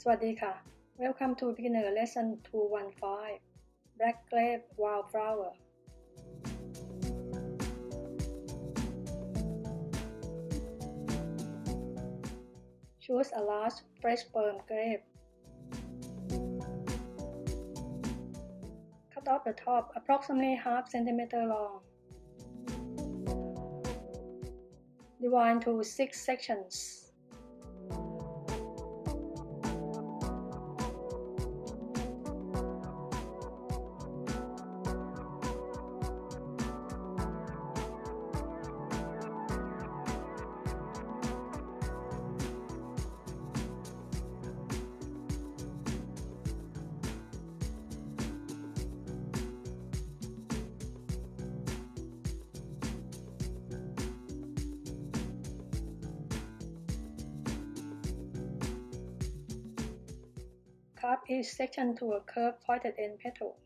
สวัสดีค่ะ Welcome to Beginner Lesson 215 Black Grape Wild Flower Choose a large fresh firm grape. Cut off the top approximately half centimeter long. Divide into 6 sections. Carve each section to a curved pointed end petal.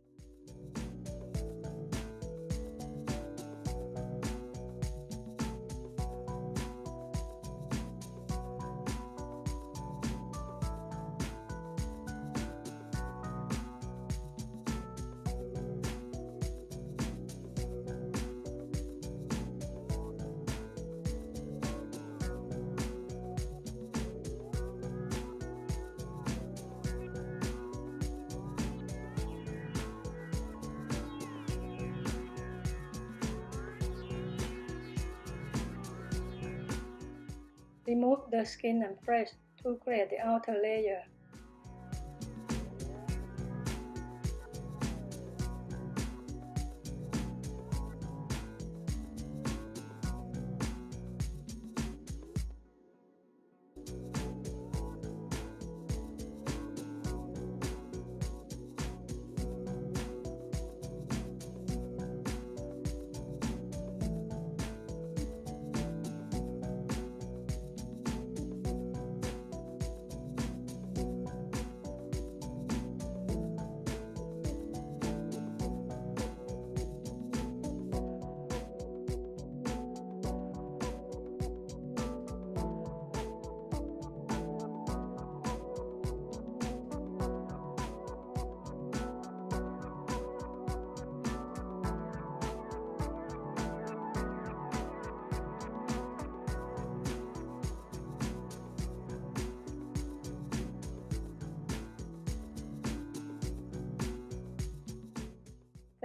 Remove the skin and flesh to create the outer layer.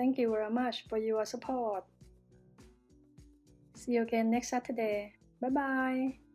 Thank you very much for your support. See you again next Saturday. Bye bye.